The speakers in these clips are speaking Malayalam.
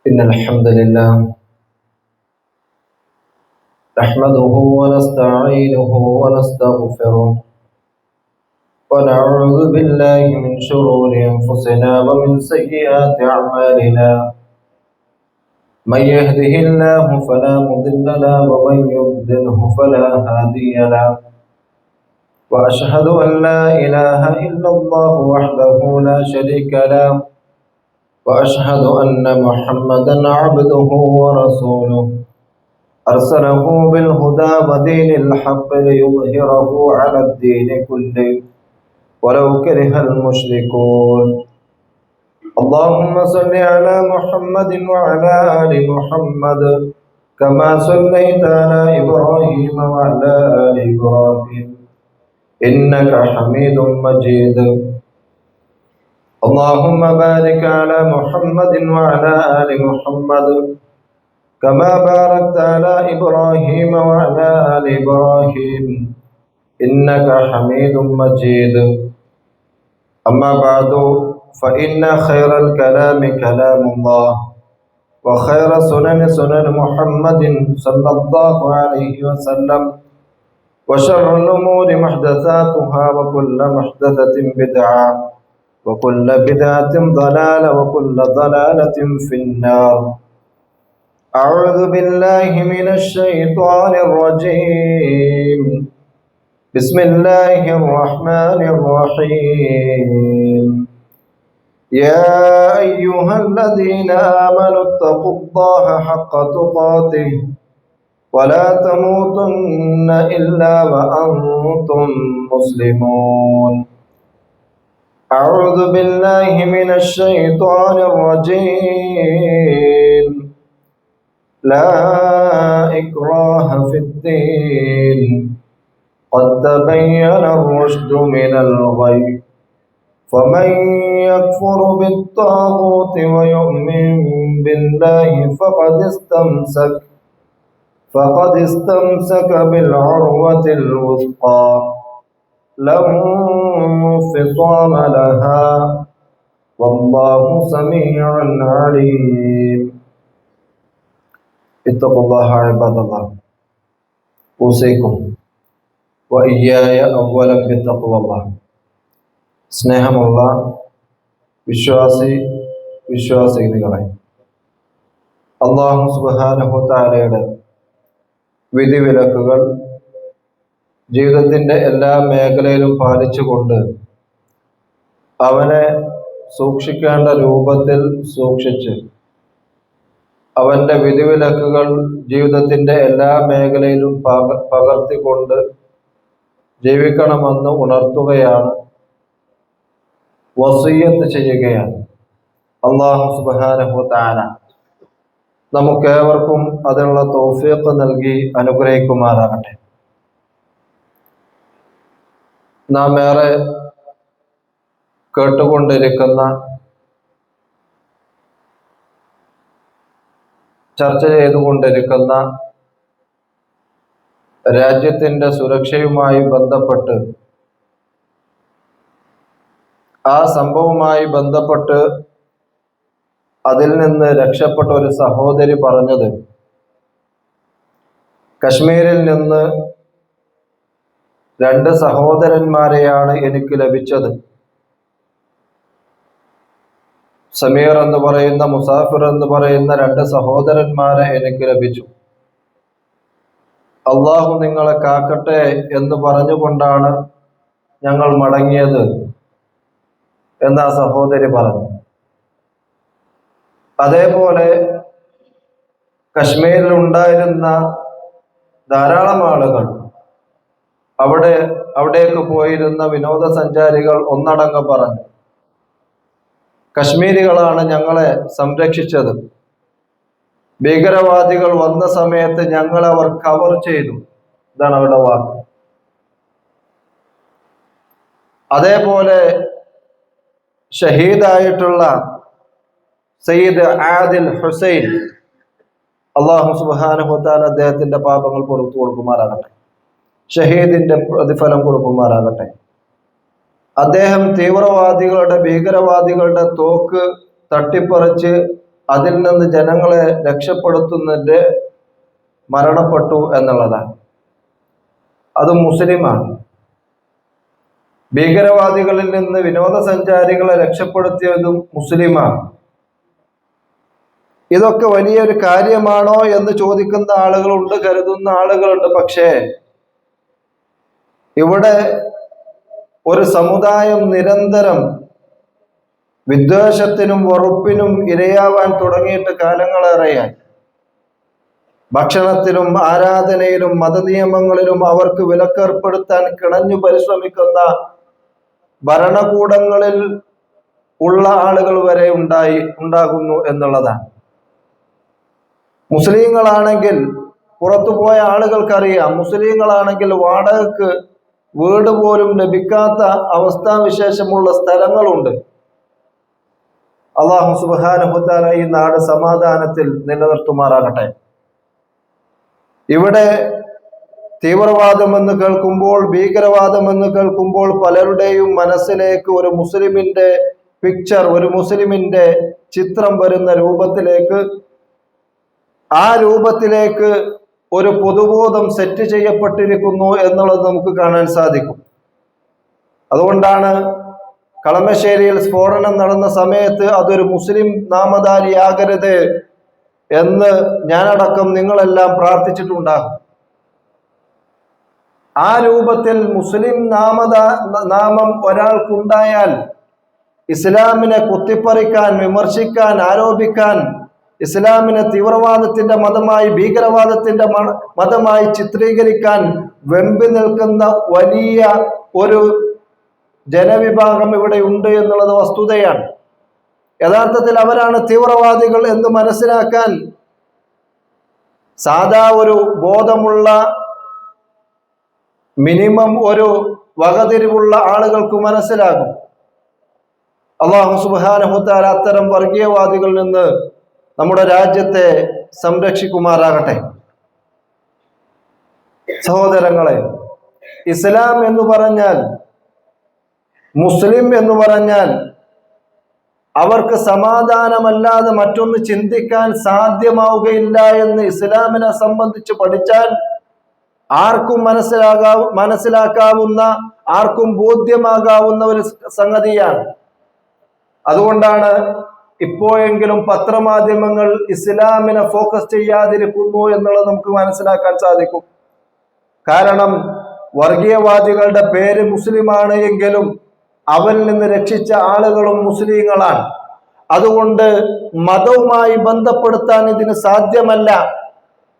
إن الحمد لله نحمده ونستعينه ونستغفره ونعوذ بالله من شرور أنفسنا ومن سيئات أعمالنا. من يهده الله فلا مضل له ومن يضلله فلا هادي له. وأشهد أن لا إله إلا الله وحده لا شريك له وأشهد أن محمدا عبده ورسوله أرسله بالهدى ودين الحق ليظهره على الدين كله ولو كره المشركون. اللهم صل على محمد وعلى آل محمد كما صليت على إبراهيم وعلى آل إبراهيم إنك حميد مجيد. اللهم بارك على محمد وعلى آل محمد كما باركت على إبراهيم وعلى آل إبراهيم إنك حميد مجيد. أما بعد فإن خير الكلام كلام الله وخير سنن سنن محمد صلى الله عليه وسلم وشر الأمور محدثاتها وكل محدثة بدعة وكل بدعة ضلالة وكل ضلالة في النار. أعوذ بالله من الشيطان الرجيم. بسم الله الرحمن الرحيم. يا أيها الذين آمنوا اتقوا الله حق تقاته ولا تموتن إلا وأنتم مسلمون. أعوذ بالله من الشيطان الرجيم. لا إكراه في الدين قد تبين الرشد من الغي فمن يكفر بالطاغوت ويؤمن بالله فقد استمسك بالعروة الوثقى لا انفصام لها والله سميع عليم. اتقوا الله عباد الله أوصيكم وإياي أولا بتقوى الله. സ്നേഹമുള്ള വിശ്വാസികളെ, അല്ലാഹു സുബ്ഹാനഹു തആലയുടെ വിധിവിലക്കുകൾ ജീവിതത്തിന്റെ എല്ലാ മേഖലയിലും പാലിച്ചുകൊണ്ട് അവനെ സൂക്ഷിക്കേണ്ട രൂപത്തിൽ സൂക്ഷിച്ച് അവന്റെ വിധിവിലക്കുകൾ ജീവിതത്തിന്റെ എല്ലാ മേഖലയിലും പകർത്തിക്കൊണ്ട് ജീവിക്കണമെന്ന് ഉണർത്തുകയാണ്, വസിയ്യത്ത് ചെയ്യുകയാണ്. അല്ലാഹു സുബ്ഹാനഹു തആല നമുക്കേവർക്കും അതിനുള്ള തൗഫീഖ് നൽകി അനുഗ്രഹിക്കുമാറാകട്ടെ. നാം ഏറെ കേട്ടുകൊണ്ടിരിക്കുന്ന, ചർച്ച ചെയ്തുകൊണ്ടിരിക്കുന്ന രാജ്യത്തിന്റെ സുരക്ഷയുമായി ബന്ധപ്പെട്ട്, ആ സംഭവവുമായി ബന്ധപ്പെട്ട് അതിൽ നിന്ന് രക്ഷപ്പെട്ട ഒരു സഹോദരി പറഞ്ഞത്, കശ്മീരിൽ നിന്ന് 2 സഹോദരന്മാരെയാണ് എനിക്ക് ലഭിച്ചത്. സമീർ എന്ന് പറയുന്ന, മുസാഫിർ എന്ന് പറയുന്ന 2 സഹോദരന്മാരെ എനിക്ക് ലഭിച്ചു. അള്ളാഹു നിങ്ങളെ കാക്കട്ടെ എന്ന് പറഞ്ഞുകൊണ്ടാണ് ഞങ്ങൾ മടങ്ങിയത് എന്ന് ആ സഹോദരി പറഞ്ഞു. അതേപോലെ കശ്മീരിൽ ഉണ്ടായിരുന്ന ധാരാളം ആളുകൾ, അവിടേക്ക് പോയിരുന്ന വിനോദസഞ്ചാരികൾ ഒന്നടങ്കം പറഞ്ഞു, കശ്മീരികളാണ് ഞങ്ങളെ സംരക്ഷിച്ചത്. ഭീകരവാദികൾ വന്ന സമയത്ത് ഞങ്ങളെ അവർ കവർ ചെയ്തു. ഇതാണ് അവരുടെ വാക്ക്. അതേപോലെ ഷഹീദായിട്ടുള്ള സയ്യിദ് ആദിൽ ഹുസൈൻ, അല്ലാഹു സുബ്ഹാനഹു വ തആല അദ്ദേഹത്തിന്റെ പാപങ്ങൾ പുറത്തു കൊടുക്കുമാറാകട്ടെ, ഷഹീദിന്റെ പ്രതിഫലം കൊടുക്കുമാറാകട്ടെ. അദ്ദേഹം ഭീകരവാദികളുടെ തോക്ക് തട്ടിപ്പറിച്ച് അതിൽ നിന്ന് ജനങ്ങളെ രക്ഷപ്പെടുത്തുന്നതിന്റെ മരണപ്പെട്ടു എന്നുള്ളതാണ്. അത് മുസ്ലിമാണ്. ഭീകരവാദികളിൽ നിന്ന് വിനോദസഞ്ചാരികളെ രക്ഷപ്പെടുത്തിയതും മുസ്ലിമാണ്. ഇതൊക്കെ വലിയൊരു കാര്യമാണോ എന്ന് ചോദിക്കുന്ന ആളുകളുണ്ട്, കരുതുന്ന ആളുകളുണ്ട്. പക്ഷേ ഇവിടെ ഒരു സമുദായം നിരന്തരം വിദ്വേഷത്തിനും വെറുപ്പിനും ഇരയാവാൻ തുടങ്ങിയിട്ട് കാലങ്ങളേറെയായി. ഭക്ഷണത്തിലും ആരാധനയിലും മതനിയമങ്ങളിലും അവർക്ക് വിലക്കേർപ്പെടുത്താൻ കിണഞ്ഞു പരിശ്രമിക്കുന്ന ഭരണകൂടങ്ങളിൽ ഉള്ള ആളുകൾ വരെ ഉണ്ടാകുന്നു എന്നുള്ളതാണ്. മുസ്ലിങ്ങളാണെങ്കിൽ, പുറത്തുപോയ ആളുകൾക്കറിയാം, മുസ്ലിങ്ങളാണെങ്കിൽ വാടകയ്ക്ക് വീട് പോലും ലഭിക്കാത്ത അവസ്ഥാവിശേഷമുള്ള സ്ഥലങ്ങളുണ്ട്. അല്ലാഹു സുബ്ഹാനഹു വ തആല ഈ നാട് സമാധാനത്തിൽ നിലനിർത്തുമാറാകട്ടെ. ഇവിടെ തീവ്രവാദം എന്ന് കേൾക്കുമ്പോൾ, ഭീകരവാദം എന്ന് കേൾക്കുമ്പോൾ പലരുടെയും മനസ്സിലേക്ക് ഒരു മുസ്ലിമിന്റെ പിക്ചർ, ഒരു മുസ്ലിമിന്റെ ചിത്രം വരുന്ന രൂപത്തിലേക്ക്, ആ രൂപത്തിലേക്ക് ഒരു പൊതുബോധം സെറ്റ് ചെയ്യപ്പെട്ടിരിക്കുന്നു എന്നുള്ളത് നമുക്ക് കാണാൻ സാധിക്കും. അതുകൊണ്ടാണ് കളമശ്ശേരിയിൽ സ്ഫോടനം നടന്ന സമയത്ത് അതൊരു മുസ്ലിം നാമധാരിയാകരുത് എന്ന് ഞാനടക്കം നിങ്ങളെല്ലാം പ്രാർത്ഥിച്ചിട്ടുണ്ടാകും. ആ രൂപത്തിൽ മുസ്ലിം നാമം ഒരാൾക്കുണ്ടായാൽ ഇസ്ലാമിനെ കുത്തിപ്പറിക്കാൻ, വിമർശിക്കാൻ, ആരോപിക്കാൻ, ഇസ്ലാമിനെ തീവ്രവാദത്തിന്റെ മതമായി, ഭീകരവാദത്തിന്റെ മതമായി ചിത്രീകരിക്കാൻ വെമ്പി നിൽക്കുന്ന വലിയ ഒരു ജനവിഭാഗം ഇവിടെ ഉണ്ട് എന്നുള്ളത് വസ്തുതയാണ്. യഥാർത്ഥത്തിൽ അവരാണ് തീവ്രവാദികൾ എന്ന് മനസ്സിലാക്കാൻ സാധാ ഒരു ബോധമുള്ള, മിനിമം ഒരു വകതിരിവുള്ള ആളുകൾക്ക് മനസ്സിലാകും. അല്ലാഹു സുബ്ഹാനഹു വ തആല അത്തരം വർഗീയവാദികളിൽ നിന്ന് നമ്മുടെ രാജ്യത്തെ സംരക്ഷിക്കുമാറാകട്ടെ. സഹോദരങ്ങളെ, ഇസ്ലാം എന്ന് പറഞ്ഞാൽ, മുസ്ലിം എന്ന് പറഞ്ഞാൽ അവർക്ക് സമാധാനമല്ലാതെ മറ്റൊന്ന് ചിന്തിക്കാൻ സാധ്യമാവുകയില്ല എന്ന് ഇസ്ലാമിനെ സംബന്ധിച്ച് പഠിച്ചാൽ ആർക്കും മനസ്സിലാക്കാവുന്ന, ആർക്കും ബോധ്യമാകാവുന്ന ഒരു സംഗതിയാണ്. അതുകൊണ്ടാണ് ഇപ്പോഴെങ്കിലും പത്രമാധ്യമങ്ങൾ ഇസ്ലാമിനെ ഫോക്കസ് ചെയ്യാതിരിക്കുന്നു എന്നുള്ളത് നമുക്ക് മനസ്സിലാക്കാൻ സാധിക്കും. കാരണം വർഗീയവാദികളുടെ പേര് മുസ്ലിമാണ് എങ്കിലും അവരിൽ നിന്ന് രക്ഷിച്ച ആളുകളും മുസ്ലിങ്ങളാണ്. അതുകൊണ്ട് മതവുമായി ബന്ധപ്പെടുത്താൻ ഇതിന് സാധ്യമല്ല.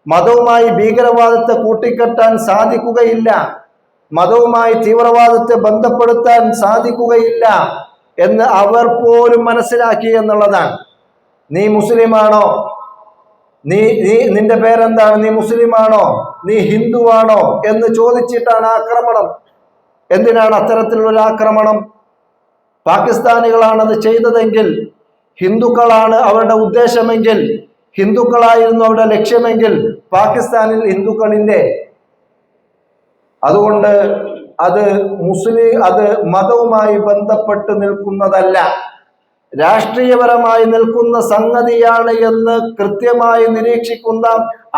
മതവുമായി ഭീകരവാദത്തെ കൂട്ടിക്കെട്ടാൻ സാധിക്കുകയില്ല. മതവുമായി തീവ്രവാദത്തെ ബന്ധപ്പെടുത്താൻ സാധിക്കുകയില്ല എന്ന് അവർ പോലും മനസ്സിലാക്കി എന്നുള്ളതാണ്. നീ മുസ്ലിമാണോ? നിന്റെ പേരെന്താണ്? നീ മുസ്ലിമാണോ? നീ ഹിന്ദുവാണോ എന്ന് ചോദിച്ചിട്ടാണ് ആക്രമണം. എന്തിനാണ് അത്തരത്തിലുള്ള ആക്രമണം? പാകിസ്ഥാനികളാണത് ചെയ്തതെങ്കിൽ, ഹിന്ദുക്കളാണ് അവരുടെ ഉദ്ദേശമെങ്കിൽ, ഹിന്ദുക്കളായിരുന്നു അവരുടെ ലക്ഷ്യമെങ്കിൽ പാകിസ്ഥാനിൽ ഹിന്ദുക്കളില്ലേ? അതുകൊണ്ട് അത് മതവുമായി ബന്ധപ്പെട്ട് നിൽക്കുന്നതല്ല, രാഷ്ട്രീയപരമായി നിൽക്കുന്ന സംഗതിയാണ് എന്ന് കൃത്യമായി നിരീക്ഷിക്കുന്ന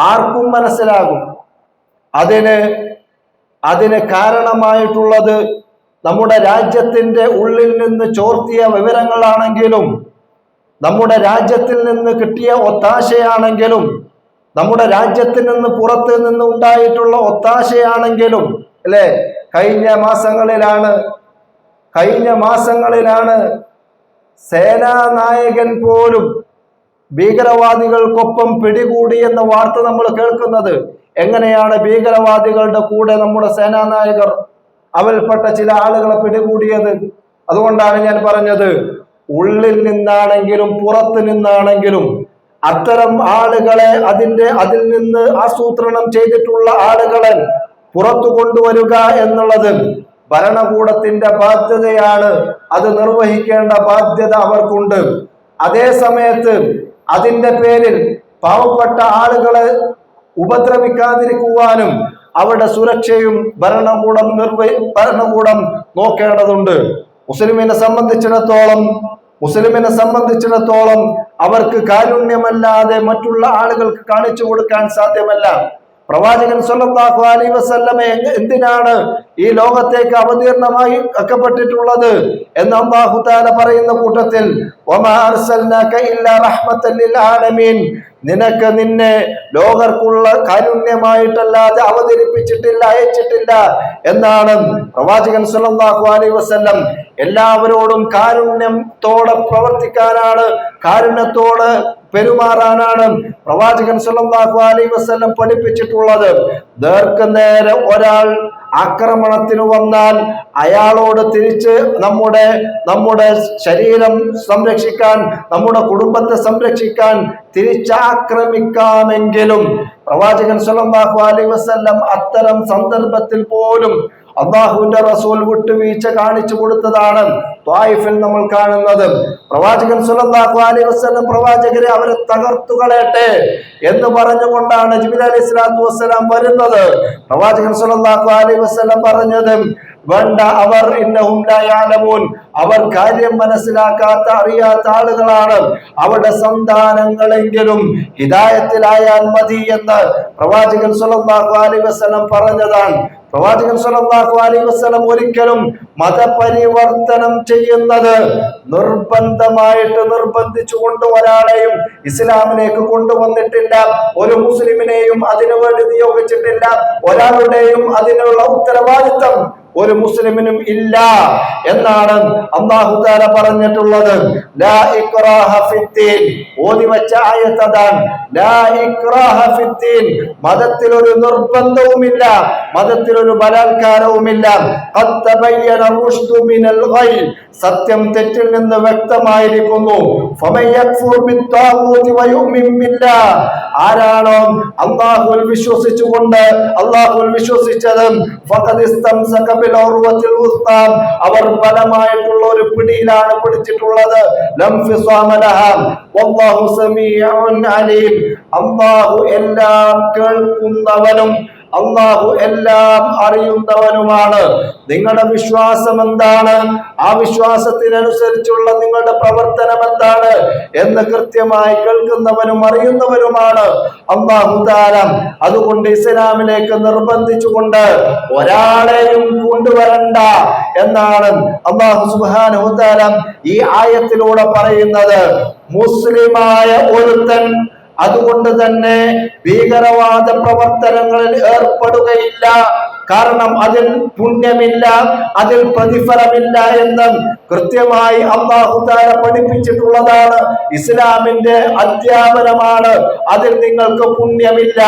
ആർക്കും മനസ്സിലാകും. അതിന് കാരണമായിട്ടുള്ളത് നമ്മുടെ രാജ്യത്തിന്റെ ഉള്ളിൽ നിന്ന് ചോർത്തിയ വിവരങ്ങളാണെങ്കിലും, നമ്മുടെ രാജ്യത്തിൽ നിന്ന് കിട്ടിയ ഒത്താശയാണെങ്കിലും, നമ്മുടെ രാജ്യത്തിൽ നിന്ന് പുറത്ത് നിന്ന് ഉണ്ടായിട്ടുള്ള ഒത്താശയാണെങ്കിലും, അല്ലെ? കഴിഞ്ഞ മാസങ്ങളിലാണ് സേനാനായകൻ പോലും ഭീകരവാദികൾക്കൊപ്പം പിടികൂടി എന്ന വാർത്ത നമ്മൾ കേൾക്കുന്നത്. എങ്ങനെയാണ് ഭീകരവാദികളുടെ കൂടെ നമ്മുടെ സേനാനായകർ, അവരിൽപ്പെട്ട ചില ആളുകളെ പിടികൂടിയത്? അതുകൊണ്ടാണ് ഞാൻ പറഞ്ഞത്, ഉള്ളിൽ നിന്നാണെങ്കിലും പുറത്ത് നിന്നാണെങ്കിലും അത്തരം ആളുകളെ, അതിൽ നിന്ന് ആസൂത്രണം ചെയ്തിട്ടുള്ള ആളുകളെ പുറത്തു കൊണ്ടുവരിക എന്നുള്ളത് ഭരണകൂടത്തിന്റെ ബാധ്യതയാണ്. അത് നിർവഹിക്കേണ്ട ബാധ്യത അവർക്കുണ്ട്. അതേ സമയത്ത് അതിന്റെ പേരിൽ പാവപ്പെട്ട ആളുകളെ ഉപദ്രവിക്കാതിരിക്കുവാനും അവരുടെ സുരക്ഷയും ഭരണകൂടം നോക്കേണ്ടതുണ്ട്. മുസ്ലിമിനെ സംബന്ധിച്ചിടത്തോളം മുസ്ലിമിനെ സംബന്ധിച്ചിടത്തോളം അവർക്ക് കാരുണ്യമല്ലാതെ മറ്റുള്ള ആളുകൾക്ക് കാണിച്ചു കൊടുക്കാൻ സാധ്യമല്ല. പ്രവാചകൻ സ്വല്ലല്ലാഹു അലൈഹി വസല്ലമ എന്തിനാണ് ഈ ലോകത്തേക്ക് അവതീർണമായി ആക്കപ്പെട്ടിട്ടുള്ളത് എന്ന് അല്ലാഹു തആല പറയുന്ന കൂട്ടത്തിൽ വമാ അർസൽനാക ഇല്ലാ റഹ്മത്തൻ ലിൽ ആലമീൻ, നിന്നെ ലോകർക്കുള്ള കാരുണ്യമായിട്ടല്ലാതെ അവതരിപ്പിച്ചിട്ടില്ല, അയച്ചിട്ടില്ല എന്നാണ് പ്രവാചകൻ സ്വല്ലല്ലാഹു അലൈഹി വസല്ലം. എല്ലാവരോടും കാരുണ്യത്തോടെ പ്രവർത്തിക്കാനാണ്, കാരുണ്യത്തോട് പെരുമാറാനാണ് പ്രവാചകൻ സ്വല്ലല്ലാഹു അലൈഹി വസല്ലം പഠിപ്പിച്ചിട്ടുള്ളത്. ദീർഘനേരം ഒരാൾ ആക്രമണത്തിന് വന്നാൽ അയാളോട് തിരിച്ച് നമ്മുടെ ശരീരം സംരക്ഷിക്കാൻ, നമ്മുടെ കുടുംബത്തെ സംരക്ഷിക്കാൻ തിരിച്ചാക്രമിക്കാമെങ്കിലും പ്രവാചകൻ സ്വല്ലല്ലാഹു അലൈഹി വസല്ലം അത്തരം സന്ദർഭത്തിൽ പോലും അള്ളാഹുവിന്റെ റസൂൽ വിട്ടുവീഴ്ച കാണിച്ചു കൊടുത്തതാണ് ത്വായിഫിൽ നമ്മൾ കാണുന്നത്. പ്രവാചകൻ സ്വല്ലല്ലാഹു അലൈഹി വസല്ലം പ്രവാചകരെ അവരെ തകർത്തു കളയട്ടെ എന്ന് പറഞ്ഞുകൊണ്ടാണ് ജിബ്രീൽ അലൈഹിസ്സലാത്തു വസ്സലാം വരുന്നത്. പ്രവാചകൻ സ്വല്ലല്ലാഹു അലൈഹി വസല്ലം പറഞ്ഞത് വേണ്ട, അവർ ഇന്നഹും ലാ യഅലമൂൻ, അവർ കാര്യം മനസ്സിലാക്കാത്ത അറിയാത്ത ആളുകളാണ്, അവരുടെ സന്താനങ്ങളെങ്കിലും ഹിദായത്തിലായാൽ മതി എന്ന് പ്രവാചകൻ സ്വല്ലല്ലാഹു അലൈഹി വസല്ലം പറഞ്ഞതാണ്. പ്രവാചകൻ സ്വല്ലല്ലാഹു അലൈഹി വസല്ലം ഒരിക്കലും മതപരിവർത്തനം ചെയ്യുന്നത് നിർബന്ധിച്ചുകൊണ്ട് ഒരാളെയും ഇസ്ലാമിലേക്ക് കൊണ്ടുവന്നിട്ടില്ല. ഒരു മുസ്ലിമിനെയും അതിനുവേണ്ടി നിയോഗിച്ചിട്ടില്ല. ഒരാളുടെയും അതിനുള്ള ഉത്തരവാദിത്തം ഒരു മുസ്ലിമിനും ഇല്ല എന്നാണ് അല്ലാഹു തആല പറഞ്ഞിട്ടുള്ളത്. ലാ ഇക്റാഹ ഫിദ്ദീൻ, ഓതി വെച്ച ആയത്ത് അതാണ്. ലാ ഇക്റാഹ ഫിദ്ദീൻ, മതത്തിൽ ഒരു നിർബന്ധവുമില്ല, മതത്തിൽ ഒരു ബലാത്കാരവുമില്ല. ഖദ് തബയ്യന റുശ്ദു മിനൽ ഗയ്, സത്യം തെറ്റിൽ നിന്ന് വ്യക്തമായിരിക്കുന്നു. ഫമൻ യക്ഫുർ ബിത്താഗൂതി വയുമിൻ ബില്ലാഹ്, ആരാണോ അല്ലാഹുവിൽ വിശ്വസിച്ചുകൊണ്ട് അല്ലാഹുവിൽ വിശ്വസിച്ചത് ഫഖദ് ഇസ്തംസക ബിൽ ഉർവത്തിൽ വുസ്താ, അവർ ബലമായിട്ടുള്ള ഒരു പിടിയിലാണ് പിടിച്ചിട്ടുള്ളത്. ലം ഫിസാമ ലഹാ വല്ലാഹു സമീഉൻ അലീം, അല്ലാഹു എല്ലാം കേൾക്കുന്നവനും അല്ലാഹു എല്ലാം അറിയുന്നവനുമാണ്. നിങ്ങളുടെ വിശ്വാസം എന്താണ്, ആ വിശ്വാസത്തിനനുസരിച്ചുള്ള നിങ്ങളുടെ പ്രവർത്തനം എന്താണ് എന്ന് കൃത്യമായി കേൾക്കുന്നവനും അറിയുന്നവനുമാണ് അല്ലാഹു തആല. അതുകൊണ്ട് ഇസ്ലാമിലേക്ക് നിർബന്ധിച്ചുകൊണ്ട് ഒരാളെയും കൊണ്ടുവരണ്ട എന്നാണ് അല്ലാഹു സുബ്ഹാനഹു തആല ഈ ആയത്തിലൂടെ പറയുന്നത്. മുസ്ലിമായ ഒരുത്തൻ അതുകൊണ്ട് തന്നെ ഭീകരവാദ പ്രവർത്തനങ്ങളിൽ ഏർപ്പെടുകയില്ല. കാരണം അതിൽ പുണ്യമില്ല, അതിൽ പ്രതിഫലമില്ല എന്ന് കൃത്യമായി അല്ലാഹു തആല പഠിപ്പിച്ചിട്ടുള്ളതാണ്. ഇസ്ലാമിന്റെ അധ്യാപനമാണ്. അതിൽ നിങ്ങൾക്ക് പുണ്യമില്ല.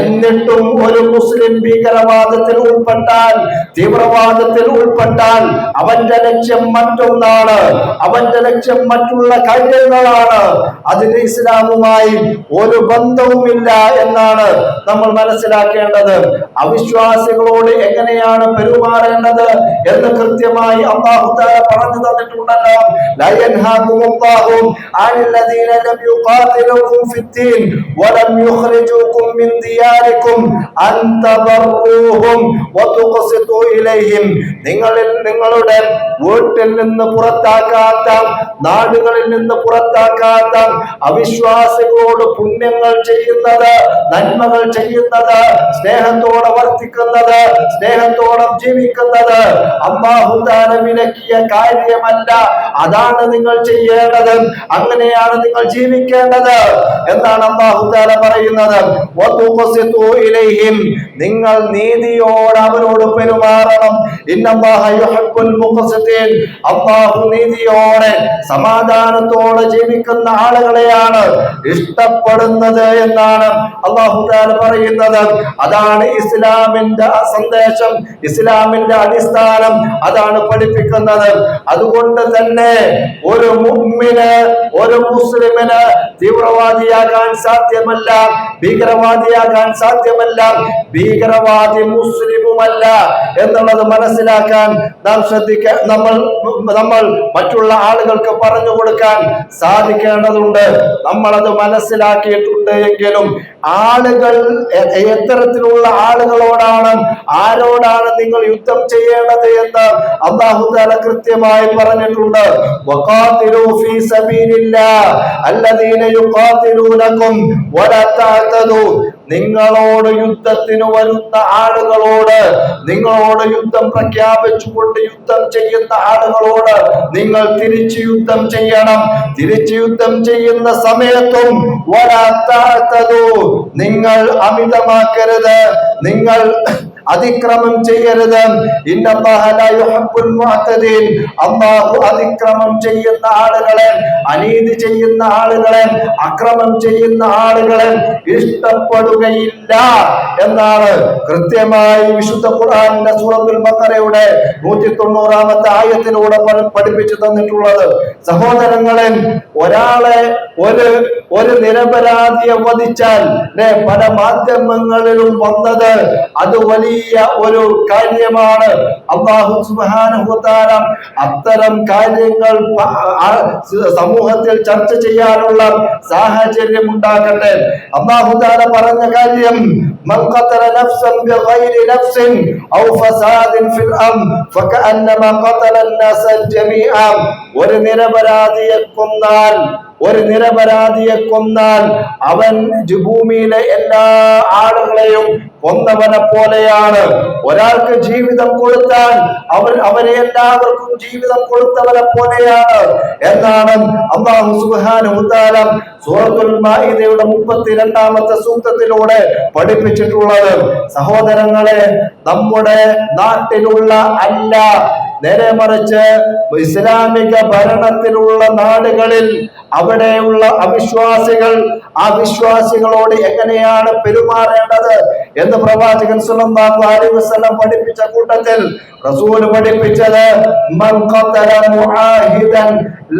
എന്നിട്ടും ഒരു മുസ്ലിം ഭീകരവാദത്തിൽ ഉൾപ്പെട്ടാൽ, തീവ്രവാദത്തിൽ ഉൾപ്പെട്ടാൽ അവന്റെ ലക്ഷ്യം മറ്റൊന്നാണ്, അവന്റെ ലക്ഷ്യം മറ്റുള്ള കാര്യങ്ങളാണ്. അതിന് ഇസ്ലാമുമായി ഒരു ബന്ധവുമില്ല എന്നാണ് നമ്മൾ മനസ്സിലാക്കേണ്ടത്. അവിശ്വാസികളോട് എങ്ങനെയാണ് പെരുമാറേണ്ടത് എന്ന് കൃത്യമായി അല്ലാഹു തആല പറഞ്ഞു തന്നിട്ടുണ്ടല്ലോ. ലാ യൻഹാകുമുല്ലാഹു അനില്ലദീന ലം യുഖാതിലുകും ഫിദ്ദീൻ വലം യുഖ്രിജൂകും മിൻ ദിയാരികും അൻ തബറൂഹും വതുഖ്സിതു ഇലൈഹിം, നിങ്ങളുടെ വീട്ടിൽ നിന്ന് പുറത്താക്കാത്ത, നാടുകളിൽ നിന്ന് പുറത്താക്കാത്ത അവിശ്വാസികളോട് പുണ്യങ്ങൾ ചെയ്യുന്നത്, നന്മകൾ ചെയ്യുന്നത്, സ്നേഹത്തോടെ വർത്തിക്കുന്നത്, സ്നേഹത്തോടെ ജീവിക്കുന്നത് അല്ലാഹു തആല വിലക്കിയ കാര്യമല്ല. അതാണ് നിങ്ങൾ ചെയ്യേണ്ടത്, അങ്ങനെയാണ് നിങ്ങൾ ജീവിക്കേണ്ടത് എന്നാണ് അല്ലാഹു തആല പറയുന്നത്. വതുഖ്സിതു ഇലൈഹിം, നിങ്ങൾ നീതിയോടെ അവരോട് പെരുമാറണം. ഇന്നല്ലാഹ യുഹിബ്ബുൽ മുഖ്സിതീൻ, അല്ലാഹു നീതിയോടെ സമാധാനത്തോടെ ജീവിക്കുന്ന ആളുകളെയാണ് ഇഷ്ടപ്പെടുന്നത് എന്നാണ് അല്ലാഹു തആല പറയുന്നത്. അതാണ് ഇസ്ലാമിന്റെ സന്ദേശം, ഇസ്ലാമിന്റെ അടിസ്ഥാനം അതാണ് പഠിപ്പിക്കുന്നത്. അതുകൊണ്ട് തന്നെ ഒരു മുഅ്മിന്, ഒരു മുസ്ലിമിന് തീവ്രവാദിയാകാൻ സാധ്യമല്ല, ഭീകരവാദിയാകാൻ സാധ്യമല്ല, ഭീകരവാദി മുസ്ലിമുമല്ല എന്നുള്ളത് മനസ്സിലാക്കാൻ നാം നമ്മൾ മറ്റുള്ള ആളുകൾക്ക് പറഞ്ഞു കൊടുക്കാൻ സാധിക്കേണ്ടതുണ്ട്. നമ്മളത് മനസ്സിലാക്കിയിട്ടുണ്ട് എങ്കിലും ആളുകൾ എത്തരത്തിലുള്ള ആളുകളോടാണ് ആരോടാണ് നിങ്ങൾ യുദ്ധം ചെയ്യേണ്ടത് എന്ന് അല്ലാഹു തആല കൃത്യമായി പറഞ്ഞിട്ടുണ്ട്. വഖാതിലൂ ഫീ സബീലില്ലാഹ് അല്ലദീന യുഖാതിലൂനകും വലാ തഅതദൂ. നിങ്ങളോട് യുദ്ധത്തിന് വരുന്ന ആളുകളോട്, നിങ്ങളോട് യുദ്ധം പ്രഖ്യാപിച്ചുകൊണ്ട് യുദ്ധം ചെയ്യുന്ന ആളുകളോട് നിങ്ങൾ തിരിച്ചു യുദ്ധം ചെയ്യണം. തിരിച്ചു യുദ്ധം ചെയ്യുന്ന സമയത്തും വലാ തഅതദൂ, നിങ്ങൾ അമിതമാക്കരുത്, നിങ്ങൾ അതിക്രമം ചെയ്യരുത്. ഇന്നല്ലാഹ ലാ യുഹിബ്ബുൽ മുഅ്തദീൻ. അല്ലാഹു അതിക്രമം ചെയ്യുന്ന ആളുകളെ, അനീതി ചെയ്യുന്ന ആളുകളെ, അക്രമം ചെയ്യുന്ന ആളുകളെ ഇഷ്ടപ്പെടുകയില്ല എന്നാണ് കൃത്യമായി വിശുദ്ധ ഖുർആനിലെ സൂറത്തുൽ ബഖറയുടെ 190-ാമത്തെ ആയത്തിലൂടെ പഠിപ്പിച്ചു തന്നിട്ടുള്ളത്. സഹോദരങ്ങളെ, ഒരാളെ ഒരു നിരപരാധിയെ വധിച്ചാൽ പല മാധ്യമങ്ങളിലും വന്നത് അത് വലിയ ഒരു കാര്യമാണ്. അല്ലാഹു സുബ്ഹാനഹു വ തആല അത്തരം കാര്യങ്ങൾ സമൂഹത്തിൽ ചർച്ച ചെയ്യാനുള്ള സാഹചര്യം ഉണ്ടാക്കട്ടെ. അല്ലാഹു തആല പറഞ്ഞ കാര്യം, മൻ ഖതല നഫ്സൻ ബിഗൈരി നഫ്സിൻ ഔ ഫസാദിൻ ഫിൽ അർദ് ഫകഅന്നമാ ഖതല അന്നാസ ജമീഅ. ഒരു നിരപരാധിയെ കൊന്നാൽ അവൻ ഭൂമിയിലെ എല്ലാ ആളുകളെയും കൊന്നവനെ പോലെയാണ്. ഒരാൾക്ക് ജീവിതം കൊടുത്താൽ അവരെ എല്ലാവർക്കും ജീവിതം കൊടുത്തവനെ പോലെയാണ് എന്നാണ് അല്ലാഹു സുബ്ഹാനഹു വ തആല സൂറത്തുൽ മാഇദയുടെ 32-ാമത്തെ സൂക്തത്തിലൂടെ പഠിപ്പിച്ചിട്ടുള്ളത്. സഹോദരങ്ങളെ, നമ്മുടെ നാട്ടിലുള്ള അല്ല, നേരെ മറിച്ച് ഇസ്ലാമിക ഭരണത്തിലുള്ള നാടുകളിൽ അവിടെയുള്ള ആ വിശ്വാസികളോട് എങ്ങനെയാണ് പെരുമാറേണ്ടത് എന്ന് പ്രവാചകൻ സല്ലല്ലാഹു അലൈഹി വസല്ലം പഠിപ്പിച്ച കൂട്ടത്തിൽ റസൂൽ പഠിപ്പിച്ചത്, മൻ ഖതല മുആഹിദൻ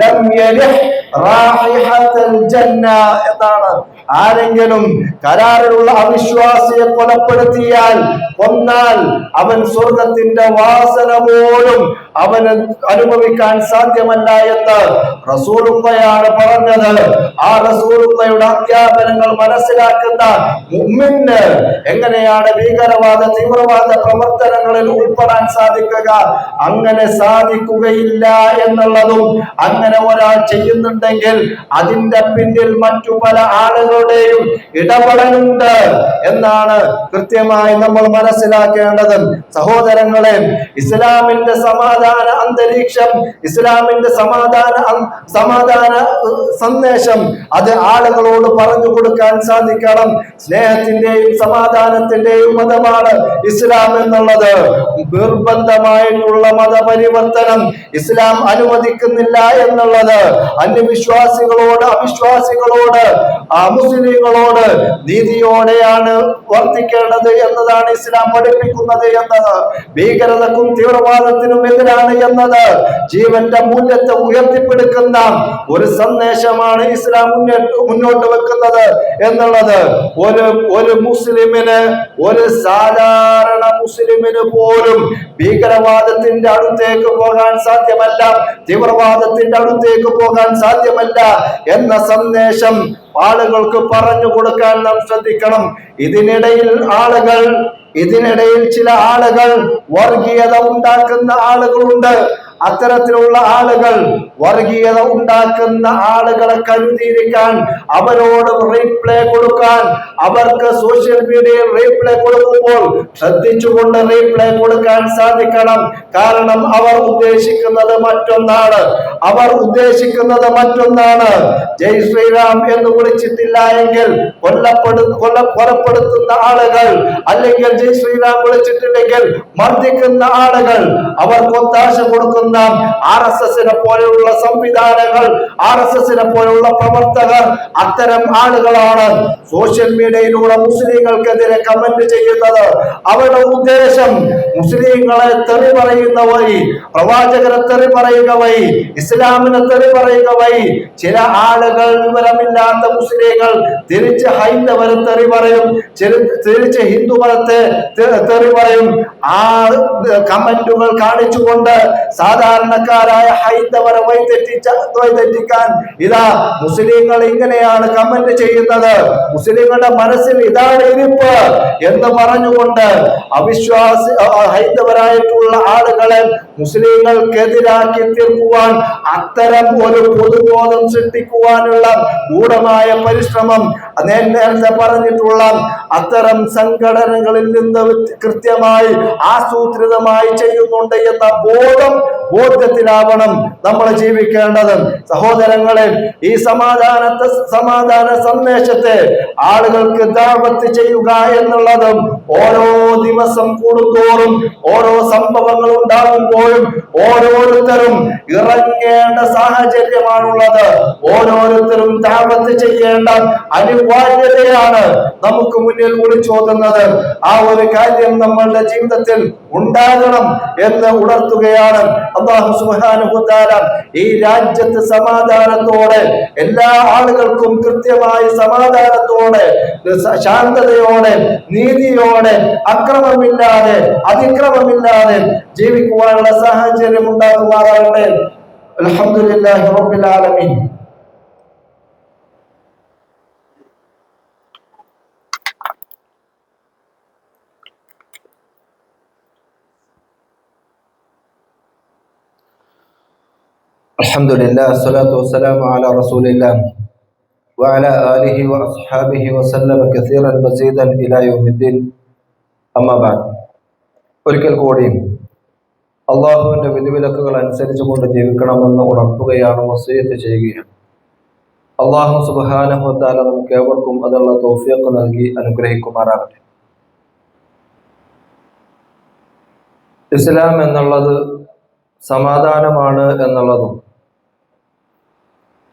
ലം യലിഹ് റാഹിഹത്തൽ ജന്ന എന്നാണ്. ആരെങ്കിലും കരാറിലുള്ള അവിശ്വാസിയെ കൊന്നാൽ അവൻ സ്വർഗത്തിന്റെ വാസന പോലും അവന് അനുഭവിക്കാൻ സാധ്യമല്ല എന്ന് റസൂലുള്ളയാണ് പറഞ്ഞത്. ആ റസൂലുള്ളയുടെ അധ്യാപനങ്ങൾ മനസ്സിലാക്കുന്ന മുഅ്മിന് എങ്ങനെയാണ് ഭീകരവാദ തീവ്രവാദ പ്രവർത്തനങ്ങളിൽ ഉൾപ്പെടാൻ സാധിക്കുക? അങ്ങനെ സാധിക്കുകയില്ല എന്നുള്ളതും, അങ്ങനെ ഒരാൾ ചെയ്യുന്നുണ്ടെങ്കിൽ അതിന്റെ പിന്നിൽ മറ്റു പല ആളുകളുടെയും ഇടപെടലുണ്ട് എന്നാണ് കൃത്യമായി നമ്മൾ മനസ്സിലാക്കേണ്ടത്. സഹോദരങ്ങളെ, ഇസ്ലാമിന്റെ സമാധാന അന്തരീക്ഷം, ഇസ്ലാമിന്റെ സമാധാന സന്ദേശം അത് ആളുകളോട് പറഞ്ഞു കൊടുക്കാൻ സാധിക്കണം. സ്നേഹത്തിന്റെയും സമാധാനത്തിന്റെയും മതമാണ് ഇസ്ലാം എന്നുള്ളത്. നിർബന്ധമായിട്ടുള്ള മതപരിവർത്തനം ഇസ്ലാം അനുവദിക്കുന്നില്ല എന്നുള്ളത്, അന്യവിശ്വാസികളോട്, അവിശ്വാസികളോട്, മുസ്ലിങ്ങളോട് നീതിയോടെയാണ് വർത്തിക്കേണ്ടത് എന്നതാണ് ഇസ്ലാം പഠിപ്പിക്കുന്നത് എന്നത്. ഭീകരതക്കും തീവ്രവാദത്തിനും എതിരാണ് എന്നത്, ജീവന്റെ മൂല്യത്തെ ഉയർത്തിപ്പിടിക്കുന്ന ഒരു സന്ദേശമാണ് ഇസ്ലാം മുന്നോട്ട് വെക്കുന്നത് എന്നുള്ളത് ഒരു മുസ്ലിമിന്, ഒരു സാധാരണ മുസ്ലിമിന് പോലും ഭീകരവാദത്തിന്റെ അടുത്തേക്ക് പോകാൻ സാധ്യമല്ല, തീവ്രവാദത്തിന്റെ അടുത്തേക്ക് പോകാൻ സാധ്യമല്ല എന്ന സന്ദേശം ആളുകൾക്ക് പറഞ്ഞു കൊടുക്കാൻ നാം ശ്രദ്ധിക്കണം. ഇതിനിടയിൽ ചില ആളുകൾ വർഗീയത ഉണ്ടാക്കുന്ന ആളുകളുണ്ട്. അത്തരത്തിലുള്ള ആളുകൾ, വർഗീയത ഉണ്ടാക്കുന്ന ആളുകളെ കരുതിയിരിക്കാൻ, അവരോട് റീപ്ലേ കൊടുക്കാൻ, അവർക്ക് സോഷ്യൽ മീഡിയയിൽ റീപ്ലേ കൊടുക്കുമ്പോൾ ശ്രദ്ധിച്ചുകൊണ്ട് റീപ്ലേ കൊടുക്കാൻ സാധിക്കണം. കാരണം അവർ ഉദ്ദേശിക്കുന്നത് മറ്റൊന്നാണ്. ജയ് ശ്രീറാം എന്ന് വിളിച്ചിട്ടില്ല എങ്കിൽ കൊലപ്പെടുത്തുന്ന ആളുകൾ, അല്ലെങ്കിൽ ജയ് ശ്രീറാം വിളിച്ചിട്ടില്ലെങ്കിൽ മർദ്ദിക്കുന്ന ആളുകൾ, അവർക്ക് ഒത്താശ കൊടുക്കുന്ന RSSനെ പോലെയുള്ള സംവിധാനങ്ങൾ, RSSനെ പോലെയുള്ള പ്രവർത്തകർ, അത്തരം ആളുകളാണ് സോഷ്യൽ മീഡിയയിലൂടെ മുസ്ലിങ്ങൾക്കെതിരെ കമന്റ് ചെയ്യുന്നത്. അവരുടെ ഉദ്ദേശം മുസ്ലിങ്ങളെ തെറി പറയുന്ന വഴി, പ്രവാചകരെ തെറി പറയുക വഴി, ഇസ്ലാമിനെ തെറി പറയുക വഴി ചില ആളുകൾ, വിവരമില്ലാത്ത മുസ്ലിങ്ങൾ തിരിച്ച് ഹൈന്ദവരെ തെറി പറയും, തിരിച്ച് ഹിന്ദു മതത്തെ തെറി പറയും. ആ കമന്റുകൾ കാണിച്ചുകൊണ്ട് സാധാരണക്കാരായ ഹൈന്ദവരെ വഴിതെറ്റിക്കാൻ ഇതാ മുസ്ലിങ്ങൾ ഇങ്ങനെയാണ് കമന്റ് ചെയ്യുന്നത്, മുസ്ലിങ്ങളുടെ മനസ്സിൽ ഇതാണ് ഇരിപ്പ് എന്ന് പറഞ്ഞുകൊണ്ട് ഹൈന്ദവരായിട്ടുള്ള ആളുകളെ മുസ്ലിങ്ങൾക്കെതിരാക്കി തീർക്കുവാൻ അത്തരം ഒരു പൊതുബോധം സൃഷ്ടിക്കുവാനുള്ള ഗൂഢമായ പരിശ്രമം നേരത്തെ പറഞ്ഞിട്ടുള്ള അത്തരം സംഘടനകളിൽ നിന്ന് കൃത്യമായി ആസൂത്രിതമായി ചെയ്യുന്നുണ്ട് എന്ന ബോധ്യത്തിലാവണം നമ്മൾ ജീവിക്കേണ്ടത്. സഹോദരങ്ങളെ, ഈ സമാധാന സന്ദേശത്തെ ആളുകൾക്ക് ദഅവത്ത് ചെയ്യുക എന്നുള്ളതും ഓരോ ദിവസം കൂടുന്തോറും ഓരോ സംഭവങ്ങൾ ഉണ്ടാകുമ്പോഴും ഓരോരുത്തരും ഇറങ്ങേണ്ട സാഹചര്യമാണുള്ളത്. ഓരോരുത്തരും ദഅവത്ത് ചെയ്യേണ്ട അനിവാര്യതയാണ് നമുക്ക് മുന്നിൽ വിളിച്ചോതുന്നത്. ആ ഒരു കാര്യം നമ്മളുടെ ജീവിതത്തിൽ ഉണ്ടാകണം എന്ന് ഉണർത്തുകയാണ്. അല്ലാഹു സുബ്ഹാനഹു വ തആല ഈ രാജ്യത്ത് സമാധാനത്തോടെ എല്ലാ ആളുകൾക്കും കൃത്യമായി സമാധാനത്തോടെ ശാന്തതയോടെ നീതിയോടെ അക്രമമില്ലാതെ അതിക്രമമില്ലാതെ ജീവിക്കുവാനുള്ള സാഹചര്യം ഉണ്ടാകുമാറാകട്ടെ. അൽഹംദുലില്ലാഹി റബ്ബിൽ ആലമീൻ. അൽഹംദുലില്ലാഹി വസ്സലാത്തു വസ്സലാമു അലാ റസൂലില്ലാഹി വഅലാ ആലിഹി വഅസ്ഹാബിഹി വസല്ലമ കസീറൻ മസീദൻ ഇലാ യൗമിദ്ദീൻ. അമ്മാ ബഅദ്. ഒരിക്കൽ കൂടി അള്ളാഹുവിന്റെ വിധിവിലക്കുകൾ അനുസരിച്ചുകൊണ്ട് ജീവിക്കണമെന്ന് ഉണർത്തുകയാണ്, വസിയത്ത് ചെയ്യുകയാണ്. അള്ളാഹു സുബ്ഹാനഹു വ തആല നമുക്ക് ഏവർക്കും അതിനുള്ള തൗഫീഖ് നൽകി അനുഗ്രഹിക്കുമാറാകട്ടെ. ഇസ്ലാം എന്നുള്ളത് സമാധാനമാണ് എന്നുള്ളതും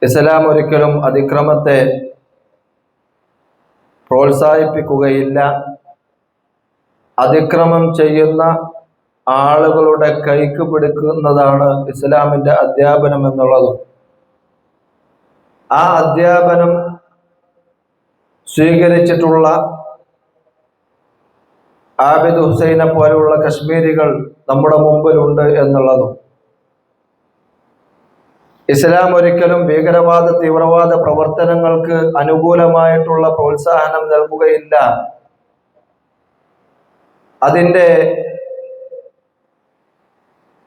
ഇസ്ലാം ഒരിക്കലും അതിക്രമത്തെ പ്രോത്സാഹിപ്പിക്കുകയില്ല, അതിക്രമം ചെയ്യുന്ന ആളുകളുടെ കൈക്ക് പിടിക്കുന്നതാണ് ഇസ്ലാമിന്റെ അധ്യാപനം എന്നുള്ളതും ആ അധ്യാപനം സ്വീകരിച്ചിട്ടുള്ള ആബിദ് ഹുസൈനെ പോലെയുള്ള കശ്മീരികൾ നമ്മുടെ മുമ്പിലുണ്ട് എന്നുള്ളതും ഇസ്ലാം ഒരിക്കലും ഭീകരവാദ തീവ്രവാദ പ്രവർത്തനങ്ങൾക്ക് അനുകൂലമായിട്ടുള്ള പ്രോത്സാഹനം നൽകുകയില്ല. അതിൻ്റെ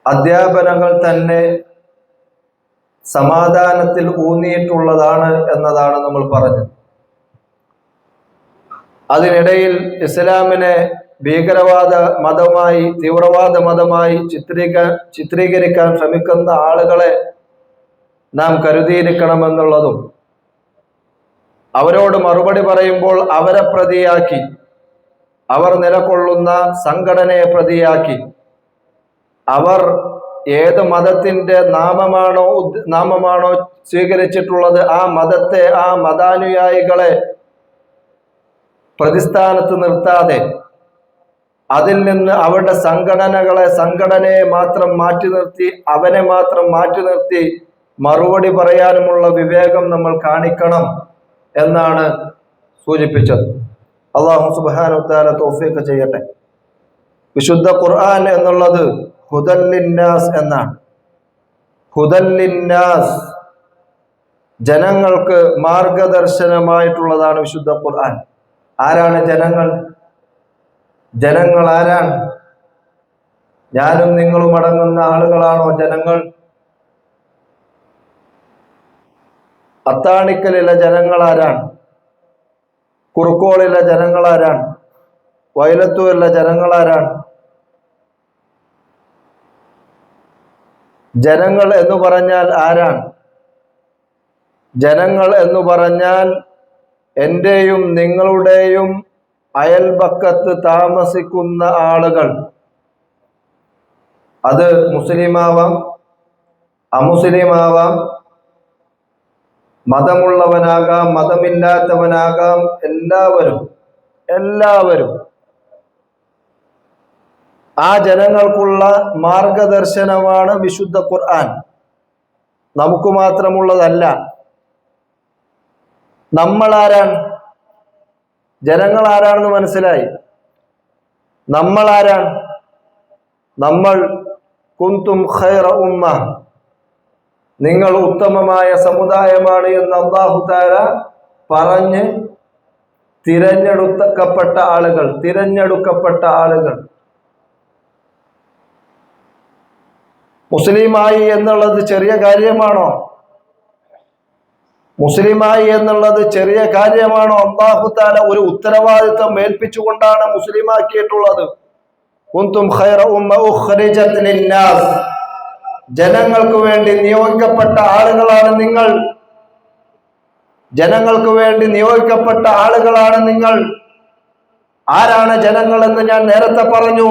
അധ്യാപനങ്ങൾ തന്നെ സമാധാനത്തിൽ ഊന്നിയിട്ടുള്ളതാണ് എന്നതാണ് നമ്മൾ പറഞ്ഞത്. അതിനിടയിൽ ഇസ്ലാമിനെ ഭീകരവാദ മതമായി തീവ്രവാദ മതമായി ചിത്രീകരിക്കാൻ ശ്രമിക്കുന്ന ആളുകളെ നാം കരുതിയിരിക്കണമെന്നുള്ളതും അവരോട് മറുപടി പറയുമ്പോൾ അവരെ പ്രതിയാക്കി, അവർ നിലകൊള്ളുന്ന സംഘടനയെ പ്രതിയാക്കി, അവർ ഏത് മതത്തിന്റെ നാമമാണോ സ്വീകരിച്ചിട്ടുള്ളത് ആ മതത്തെ ആ മതാനുയായികളെ പ്രതിസ്ഥാനത്ത് നിർത്താതെ അതിൽ നിന്ന് അവരുടെ സംഘടനയെ മാത്രം മാറ്റി നിർത്തി അവനെ മാത്രം മാറ്റി നിർത്തി മറുപടി പറയാനുമുള്ള വിവേകം നമ്മൾ കാണിക്കണം എന്നാണ് സൂചിപ്പിച്ചത്. അല്ലാഹു സുബ്ഹാനഹു വ തആല തൗഫീഖ് ചെയ്യട്ടെ. വിശുദ്ധ ഖുർആൻ എന്നുള്ളത് ഹുദൽ ലിന്നാസ് എന്നാണ്. ഹുദൽ ലിന്നാസ്, ജനങ്ങൾക്ക് മാർഗദർശനമായിട്ടുള്ളതാണ് വിശുദ്ധ ഖുർആൻ. ആരാണ് ജനങ്ങൾ? ജനങ്ങൾ ആരാണ്? ഞാനും നിങ്ങളും അടങ്ങുന്ന ആളുകളാണോ ജനങ്ങൾ? അത്താണിക്കലിലെ ജനങ്ങൾ ആരാണ്? കുറുക്കോളിലെ ജനങ്ങൾ ആരാണ്? വയലത്തൂരിലെ ജനങ്ങൾ ആരാണ്? ജനങ്ങൾ എന്ന് പറഞ്ഞാൽ ആരാണ്? ജനങ്ങൾ എന്ന് പറഞ്ഞാൽ എന്റെയും നിങ്ങളുടെയും അയൽപക്കത്ത് താമസിക്കുന്ന ആളുകൾ. അത് മുസ്ലിമാവാം, അമുസ്ലിമാവാം, മതമുള്ളവനാകാം, മതമില്ലാത്തവനാകാം, എല്ലാവരും ആ ജനങ്ങൾക്കുള്ള മാർഗദർശനമാണ് വിശുദ്ധ ഖുർആൻ. നമുക്ക് മാത്രമുള്ളതല്ല. നമ്മൾ ആരാണ്? ജനങ്ങൾ ആരാണെന്ന് മനസ്സിലായി. നമ്മൾ ആരാണ്? നമ്മൾ കുന്തും ഖൈറ ഉമ്മ, നിങ്ങൾ ഉത്തമമായ സമുദായമാണ് എന്ന് അല്ലാഹു തആല പറഞ്ഞ് തിരഞ്ഞെടുക്കപ്പെട്ട ആളുകൾ. മുസ്ലിമായി എന്നുള്ളത് ചെറിയ കാര്യമാണോ? അല്ലാഹു തആല ഒരു ഉത്തരവാദിത്വം ഏൽപ്പിച്ചുകൊണ്ടാണ് മുസ്ലിമാക്കിയിട്ടുള്ളത്. കുന്തും ഖൈറ ഉമ്മ ഉഖ്രിജത് ലിന്നാസ്, ജനങ്ങൾക്ക് വേണ്ടി നിയോഗിക്കപ്പെട്ട ആളുകളാണ് നിങ്ങൾ. ആരാണ് ജനങ്ങൾ എന്ന് ഞാൻ നേരത്തെ പറഞ്ഞു.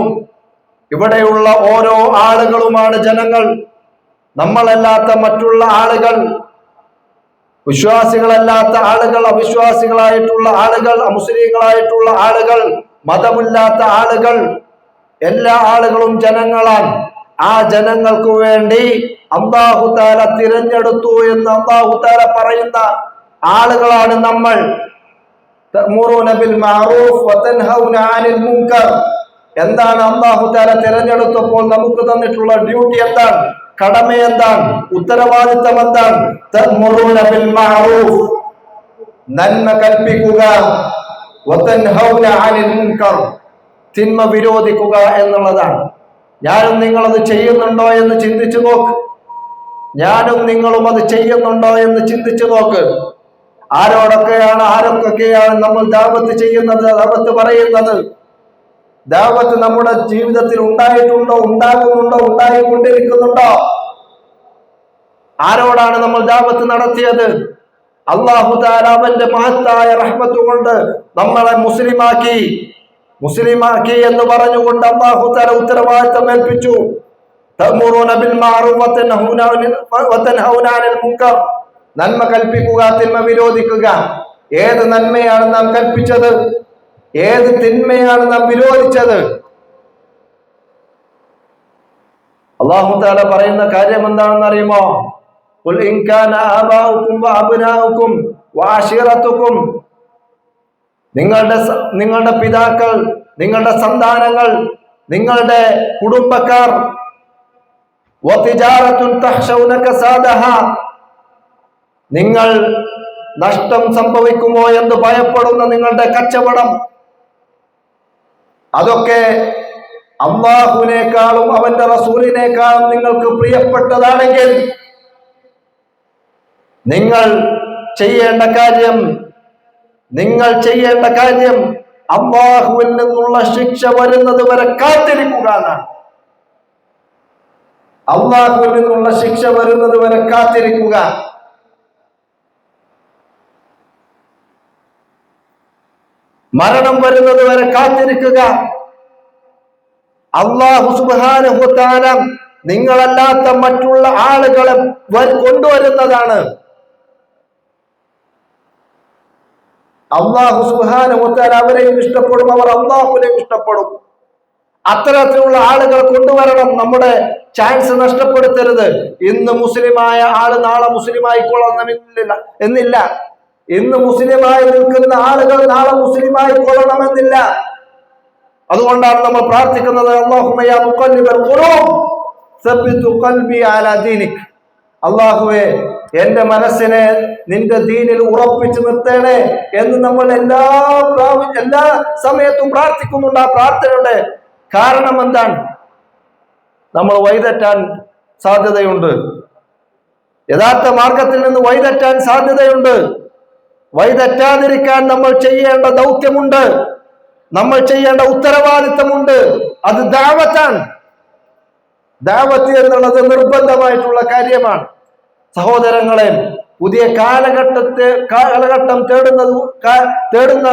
ഇവിടെയുള്ള ഓരോ ആളുകളുമാണ് ജനങ്ങൾ. നമ്മളല്ലാത്ത മറ്റുള്ള ആളുകൾ, വിശ്വാസികളല്ലാത്ത ആളുകൾ, അവിശ്വാസികളായിട്ടുള്ള ആളുകൾ, അമുസ്ലിങ്ങളായിട്ടുള്ള ആളുകൾ, മതമില്ലാത്ത ആളുകൾ, എല്ലാ ആളുകളും ജനങ്ങളാണ്. ആ ജനങ്ങൾക്ക് വേണ്ടി അല്ലാഹു തആല തിരഞ്ഞെടുത്തു എന്ന് അല്ലാഹു തആല പറയുന്ന ആളുകളാണ് നമ്മൾ. തഅ്മുറൂന ബിൽ മഅറൂഫ് വതൻഹൗന അനിൽ മുൻകർ. എന്താണ് അല്ലാഹു തആല തിരഞ്ഞെടുത്തപ്പോൾ നമുക്ക് തന്നിട്ടുള്ള ഡ്യൂട്ടി എന്താണ്? കടമ എന്താണ്? ഉത്തരവാദിത്തം എന്താണ്? തഅ്മുറൂന ബിൽ മഅറൂഫ്, നന്മ കൽപ്പിക്കുക, വതൻഹൗന അനിൽ മുൻകർ, തിന്മ വിരോധിക്കുക എന്നുള്ളതാണ്. ഞാനും നിങ്ങളത് ചെയ്യുന്നുണ്ടോ എന്ന് ചിന്തിച്ചു നോക്ക്. ഞാനും നിങ്ങളും അത് ചെയ്യുന്നുണ്ടോ എന്ന് ചിന്തിച്ചു നോക്ക്. ആരൊക്കെയാണ് നമ്മൾ ദഅവത്ത് ചെയ്യുന്നത്, ദഅവത്ത് പറയുന്നത്? ദഅവത്ത് നമ്മുടെ ജീവിതത്തിൽ ഉണ്ടായിട്ടുണ്ടോ, ഉണ്ടാകുന്നുണ്ടോ, ഉണ്ടായിക്കൊണ്ടിരിക്കുന്നുണ്ടോ? ആരോടാണ് നമ്മൾ ദഅവത്ത് നടത്തിയത്? അല്ലാഹു തആല അവന്റെ മഹത്തായ റഹ്മത്ത് കൊണ്ട് നമ്മളെ മുസ്ലിമാക്കി എന്ന് പറഞ്ഞുകൊണ്ട് അല്ലാഹു തആല ഉത്തരവാദിത്തം ഏൽപ്പിച്ചു. തഅ്മുറൂന ബിൽ മഅറൂഫ് വതൻഹൗന അനിൽ മുൻകർ, നന്മ കൽപ്പിക്കുക, തിന്മ വിരോധിക്കുക. ഏത് നന്മയാണ് നാം കൽപ്പിച്ചത്? ഏത് തിന്മയാണ് നാം വിരോധിച്ചത്? അല്ലാഹു തആല പറയുന്ന കാര്യം എന്താണെന്ന് അറിയുമോ? ഖുൽ ഇൻ കാന ആബാഉകും വഅബ്നാഉകും വഅശീറതുകും, നിങ്ങളുടെ പിതാക്കൾ, നിങ്ങളുടെ സന്താനങ്ങൾ, നിങ്ങളുടെ കുടുംബക്കാർ, വതിജാറത്തുൻ തഖ്ശൗന കസാദഹ, നിങ്ങൾ നഷ്ടം സംഭവിക്കുമോ എന്ന് ഭയപ്പെടുന്ന നിങ്ങളുടെ കച്ചവടം, അതൊക്കെ അല്ലാഹുവിനേക്കാളും അവന്റെ റസൂലിനേക്കാളും നിങ്ങൾക്ക് പ്രിയപ്പെട്ടതാണെങ്കിൽ നിങ്ങൾ ചെയ്യേണ്ട കാര്യം അല്ലാഹുവിൽ നിന്നുള്ള ശിക്ഷ വരുന്നത് വരെ കാത്തിരിക്കുക എന്നാണ്. അല്ലാഹുവിൽ നിന്നുള്ള ശിക്ഷ വരുന്നത് വരെ കാത്തിരിക്കുക. മരണം വരുന്നത് വരെ കാത്തിരിക്കുക. അല്ലാഹു സുബ്ഹാനഹു വ തആല നിങ്ങളല്ലാത്ത മറ്റുള്ള ആളുകളെ കൊണ്ടുവരുന്നതാണ്. അല്ലാഹു സുബ്ഹാനഹു വ തആല അവരെയും ഇഷ്ടപ്പെടും, അവർ അല്ലാഹുവിനെയും ഇഷ്ടപ്പെടും. അത്തരത്തിലുള്ള ആളുകൾ കൊണ്ടുവരണം. നമ്മുടെ ചാൻസ് നഷ്ടപ്പെടുത്തരുത്. ഇന്ന് മുസ്ലിമായ ആള് നാളെ മുസ്ലിമായിക്കൊള്ളണമെന്നില്ല. ഇന്ന് മുസ്ലിമായി നിൽക്കുന്ന ആളുകൾ നാളെ മുസ്ലിമായിക്കൊള്ളണമെന്നില്ല. അതുകൊണ്ടാണ് നമ്മൾ പ്രാർത്ഥിക്കുന്നത്, അല്ലാഹുമ്മ യാ മുഖല്ലിബൽ ഖുലൂബ് സബ്ബിത് ഖൽബി അലാ ദീനിക്. അല്ലാഹുവേ, എന്റെ മനസ്സിനെ നിന്റെ ദീനിൽ ഉറപ്പിച്ചു നിർത്തേണേ എന്ന് നമ്മൾ എല്ലാ സമയത്തും പ്രാർത്ഥിക്കുന്നുണ്ട്. ആ പ്രാർത്ഥനയുടെ കാരണം എന്താണ്? നമ്മൾ വഴിതെറ്റാൻ സാധ്യതയുണ്ട്. യഥാർത്ഥ മാർഗത്തിൽ നിന്ന് വഴിതെറ്റാൻ സാധ്യതയുണ്ട്. വഴിതെറ്റാതിരിക്കാൻ നമ്മൾ ചെയ്യേണ്ട ദൗത്യമുണ്ട്, നമ്മൾ ചെയ്യേണ്ട ഉത്തരവാദിത്തമുണ്ട്. അത് ദഅവത്താണ്. ദഅവത്ത് എന്നുള്ളത് നിർബന്ധമായിട്ടുള്ള കാര്യമാണ്. സഹോദരങ്ങളെ, പുതിയ കാലഘട്ടം തേടുന്ന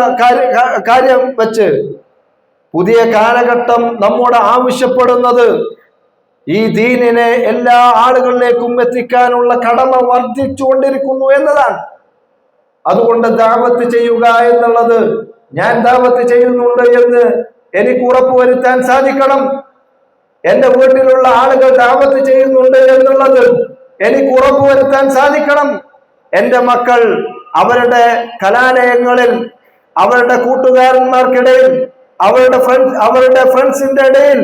കാര്യം വെച്ച് പുതിയ കാലഘട്ടം നമ്മോട് ആവശ്യപ്പെടുന്നത് ഈ ദീനിനെ എല്ലാ ആളുകളിലേക്കും എത്തിക്കാനുള്ള കടമ വർദ്ധിച്ചുകൊണ്ടിരിക്കുന്നു എന്നതാണ്. അതുകൊണ്ട് ദഅവത്ത് ചെയ്യുക എന്നുള്ളത്, ഞാൻ ദഅവത്ത് ചെയ്യുന്നുണ്ട് എന്ന് എനിക്ക് ഉറപ്പുവരുത്താൻ സാധിക്കണം. എന്റെ വീട്ടിലുള്ള ആളുകൾ ദഅവത്ത് ചെയ്യുന്നുണ്ട് എന്നുള്ളത് എനിക്ക് ഉറപ്പുവരുത്താൻ സാധിക്കണം. എന്റെ മക്കൾ അവരുടെ കലാലയങ്ങളിൽ, അവരുടെ കൂട്ടുകാരന്മാർക്കിടയിൽ, അവരുടെ ഫ്രണ്ട്സിന്റെ ഇടയിൽ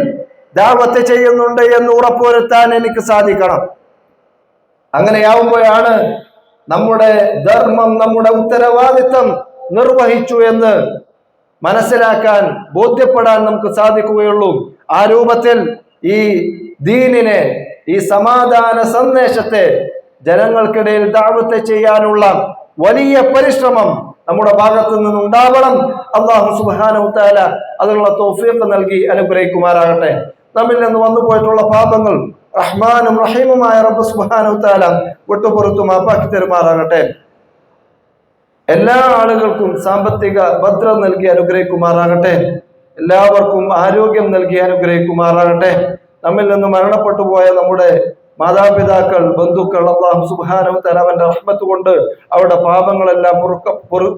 ദഅവത്ത് ചെയ്യുന്നുണ്ട് എന്ന് ഉറപ്പുവരുത്താൻ എനിക്ക് സാധിക്കണം. അങ്ങനെയാവുമ്പോഴാണ് നമ്മുടെ ധർമ്മം, നമ്മുടെ ഉത്തരവാദിത്തം നിർവഹിച്ചു എന്ന് മനസ്സിലാക്കാൻ, ബോധ്യപ്പെടാൻ നമുക്ക് സാധിക്കുകയുള്ളൂ. ആ രൂപത്തിൽ ഈ ദീനിനെ, ഈ സമാധാന സന്ദേശത്തെ ജനങ്ങൾക്കിടയിൽ ദഅവത്ത് ചെയ്യാനുള്ള വലിയ പരിശ്രമം നമ്മുടെ ഭാഗത്ത് നിന്നുണ്ടാവണം. അല്ലാഹു സുബ്ഹാനഹു തആല അതിനുള്ള തൗഫീഖ് നൽകി അനുഗ്രഹിക്കുമാറാകട്ടെ. നമ്മിൽ നിന്ന് വന്നു പോയിട്ടുള്ള പാപങ്ങൾ റഹ്മാനും റഹീമുമായ റബ്ബ് സുബ്ഹാനഹു തആല വിട്ടുപുറത്തു മാപ്പാക്കി തരുമാറാകട്ടെ. എല്ലാ ആളുകൾക്കും സാമ്പത്തിക ഭദ്രത നൽകി അനുഗ്രഹിക്കുമാറാകട്ടെ. എല്ലാവർക്കും ആരോഗ്യം നൽകി അനുഗ്രഹിക്കുമാറാകട്ടെ. നമ്മിൽ നിന്ന് മരണപ്പെട്ടു പോയ നമ്മുടെ മാതാപിതാക്കൾ, ബന്ധുക്കൾ അല്ലാഹു സുബ്ഹാനഹു തആല അവന്റെ റഹ്മത്ത് കൊണ്ട് അവരുടെ പാപങ്ങളെല്ലാം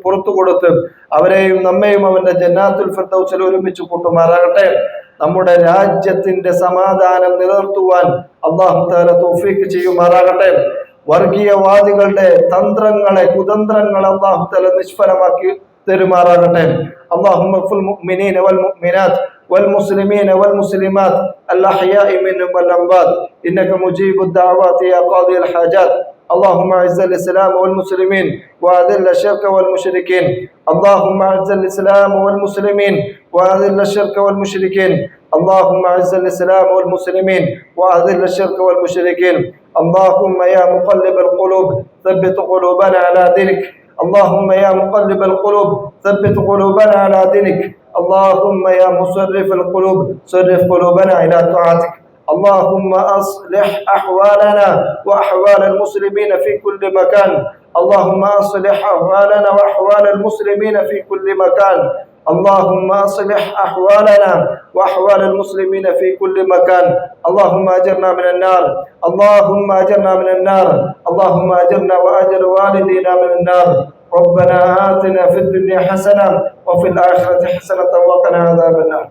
പുറത്തു കൊടുത്ത് അവരെയും നമ്മെയും അവന്റെ ജന്നാത്തുൽ ഫിർദൗസിൽ ഒരുമിച്ച് കൂട്ടുമാറാകട്ടെ. നമ്മുടെ രാജ്യത്തിന്റെ സമാധാനം നിലനിർത്തുവാൻ അല്ലാഹു തആല തൗഫീഖ് ചെയ്യുമാറാകട്ടെ. വർഗീയവാദികളുടെ തന്ത്രങ്ങളെ, കുതന്ത്രങ്ങളെ അല്ലാഹു തആല നിഷ്ഫലമാക്കി തരുമാറാകട്ടെ. اللهم اغفر المؤمنين والمؤمنات والمسلمين والمسلمات الأحياء منهم والأموات إنك مجيب الدعوات يا قاضي الحاجات. اللهم اعز الإسلام والمسلمين وأذل الشرك والمشركين. اللهم اعز الإسلام والمسلمين وأذل الشرك والمشركين. اللهم اعز الإسلام والمسلمين وأذل الشرك والمشركين. اللهم يا مقلب القلوب ثبت قلوبنا على دينك. اللهم يا مقلب القلوب ثبت قلوبنا على دينك. اللهم يا مصرف القلوب صرف قلوبنا إلى طاعتك. اللهم أصلح أحوالنا وأحوال المسلمين في كل مكان. اللهم أصلح أحوالنا وأحوال المسلمين في كل مكان. اللهم أصلح أحوالنا وأحوال المسلمين في كل مكان. اللهم أجرنا من النار. اللهم أجرنا من النار. اللهم أجرنا وأجر والدينا من النار. ربنا آتنا في الدنيا حسنة وفي الآخرة حسنة وقنا عذاب النار.